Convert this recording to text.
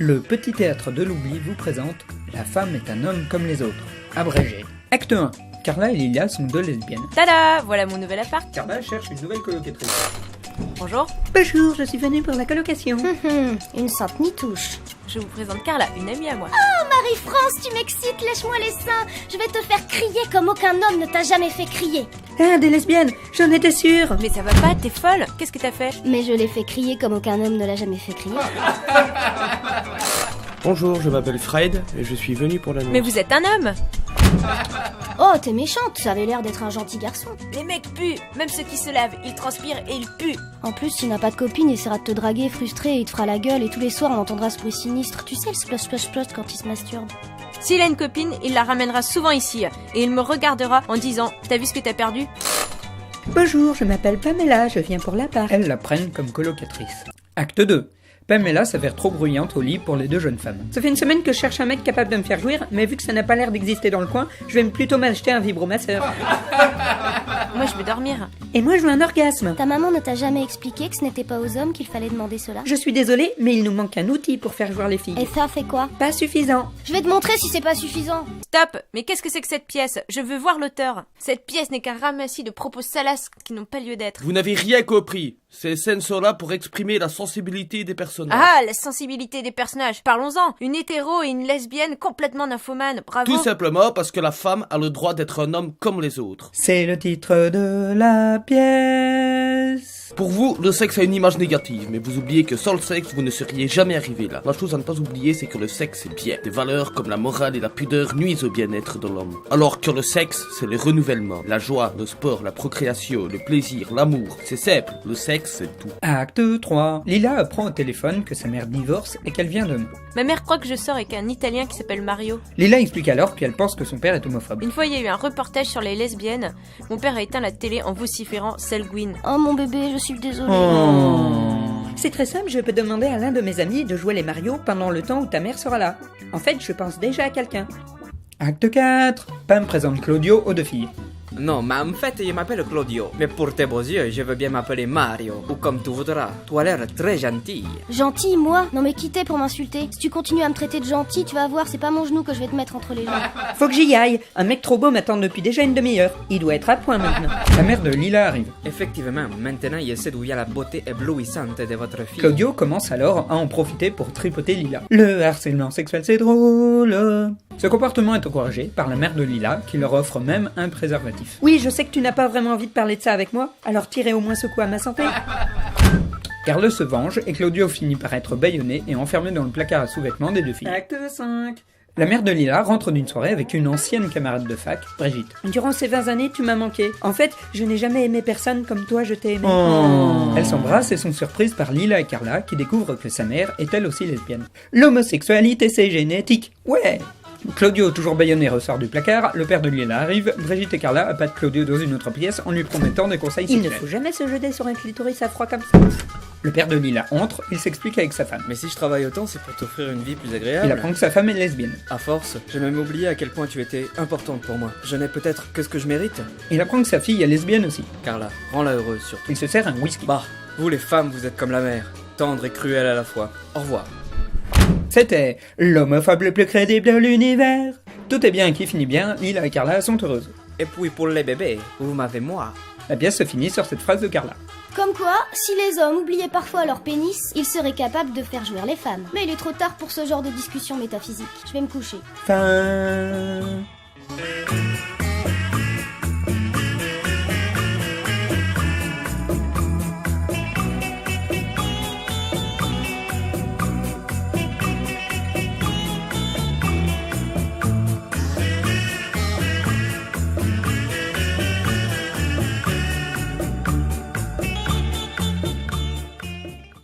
Le petit théâtre de l'oubli vous présente La femme est un homme comme les autres, abrégé. Acte 1. Carla et Lilia sont deux lesbiennes. Tada! Voilà mon nouvel appart. Carla cherche une nouvelle colocatrice. Bonjour. Bonjour, je suis venue pour la colocation. Une sainte ni touche. Je vous présente Carla, une amie à moi. Oh Marie-France, tu m'excites, lâche-moi les seins. Je vais te faire crier comme aucun homme ne t'a jamais fait crier. Ah, des lesbiennes, j'en étais sûre. Mais ça va pas, t'es folle? Qu'est-ce que t'as fait? Mais je l'ai fait crier comme aucun homme ne l'a jamais fait crier. Bonjour, je m'appelle Fred et je suis venu pour la nuit. Mais vous êtes un homme! Oh, t'es méchante, ça avait l'air d'être un gentil garçon. Les mecs puent, même ceux qui se lavent, ils transpirent et ils puent. En plus, s'il n'a pas de copine, il essaiera de te draguer, frustré, et il te fera la gueule, et tous les soirs on entendra ce bruit sinistre. Tu sais, le splosh splosh splosh quand il se masturbe. S'il a une copine, il la ramènera souvent ici, et il me regardera en disant « T'as vu ce que t'as perdu ?» Bonjour, je m'appelle Pamela, je viens pour l'appart. Elles la prennent comme colocatrice. Acte 2. Pamela s'avère trop bruyante au lit pour les deux jeunes femmes. Ça fait une semaine que je cherche un mec capable de me faire jouir, mais vu que ça n'a pas l'air d'exister dans le coin, je vais plutôt m'acheter un vibromasseur. Moi je veux dormir. Et moi je veux un orgasme. Ta maman ne t'a jamais expliqué que ce n'était pas aux hommes qu'il fallait demander cela? Je suis désolée, mais il nous manque un outil pour faire jouir les filles. Et ça fait quoi? Pas suffisant. Je vais te montrer si c'est pas suffisant. Stop! Mais qu'est-ce que c'est que cette pièce? Je veux voir l'auteur. Cette pièce n'est qu'un ramassis de propos salaces qui n'ont pas lieu d'être. Vous n'avez rien compris. Ces scènes sont là pour exprimer la sensibilité des personnages. Ah, la sensibilité des personnages. Parlons-en. Une hétéro et une lesbienne complètement nymphomane. Bravo. Tout simplement parce que la femme a le droit d'être un homme comme les autres. C'est le titre de la pièce. Pour vous, le sexe a une image négative, mais vous oubliez que sans le sexe, vous ne seriez jamais arrivé là. La chose à ne pas oublier, c'est que le sexe est bien. Des valeurs comme la morale et la pudeur nuisent au bien-être de l'homme. Alors que le sexe, c'est le renouvellement, la joie, le sport, la procréation, le plaisir, l'amour. C'est simple, le sexe, c'est tout. Acte 3. Lila apprend au téléphone que sa mère divorce et qu'elle vient d'eux. Ma mère croit que je sors avec un Italien qui s'appelle Mario. Lila explique alors qu'elle pense que son père est homophobe. Une fois, il y a eu un reportage sur les lesbiennes. Mon père a éteint la télé en vociférant Selguin. Oh mon bébé, je suis désolée. C'est très simple, je peux demander à l'un de mes amis de jouer les Mario pendant le temps où ta mère sera là. En fait, je pense déjà à quelqu'un. Acte 4. Pam présente Claudio aux deux filles. Non, mais en fait, je m'appelle Claudio. Mais pour tes beaux yeux, je veux bien m'appeler Mario. Ou comme tu voudras. Tu as l'air très gentil. Gentil, moi? Non mais qui t'es pour m'insulter? Si tu continues à me traiter de gentil, tu vas voir, c'est pas mon genou que je vais te mettre entre les jambes. Faut que j'y aille. Un mec trop beau m'attend depuis déjà une demi-heure. Il doit être à point maintenant. La mère de Lila arrive. Effectivement, maintenant, je sais d'où vient la beauté éblouissante de votre fille. Claudio commence alors à en profiter pour tripoter Lila. Le harcèlement sexuel, c'est drôle. Ce comportement est encouragé par la mère de Lila, qui leur offre même un préservatif. Oui, je sais que tu n'as pas vraiment envie de parler de ça avec moi, alors tirez au moins ce coup à ma santé. Carle se venge et Claudio finit par être bâillonné et enfermé dans le placard à sous-vêtements des deux filles. Acte 5. La mère de Lila rentre d'une soirée avec une ancienne camarade de fac, Brigitte. Durant ces 20 années, tu m'as manqué. En fait, je n'ai jamais aimé personne comme toi, je t'ai aimé. Elles s'embrassent et sont surprises par Lila et Carla qui découvrent que sa mère est elle aussi lesbienne. L'homosexualité, c'est génétique. Ouais. Claudio, toujours bâillonné, ressort du placard, le père de Lila arrive, Brigitte et Carla appâtent Claudio dans une autre pièce en lui promettant des conseils Il ne sexuels. faut jamais se jeter sur un clitoris à froid comme ça. Le père de Lila entre, il s'explique avec sa femme. Mais si je travaille autant, c'est pour t'offrir une vie plus Il agréable. apprend que sa femme est lesbienne. À force, j'ai même oublié à quel point tu étais importante pour moi. Je n'ai peut-être que ce que je mérite. Il apprend que sa fille est lesbienne aussi. Carla, rends-la heureuse surtout. Il se sert un whisky. Bah, vous les femmes, vous êtes comme la mer. Tendre et cruelle à la fois. Au revoir. C'était l'homophobe le plus crédible de l'univers. Tout est bien qui finit bien, Lila et Carla sont heureuses. Et puis pour les bébés, vous m'avez moi. La pièce se finit sur cette phrase de Carla. Comme quoi, si les hommes oubliaient parfois leur pénis, ils seraient capables de faire jouir les femmes. Mais il est trop tard pour ce genre de discussion métaphysique. Je vais me coucher. Fin.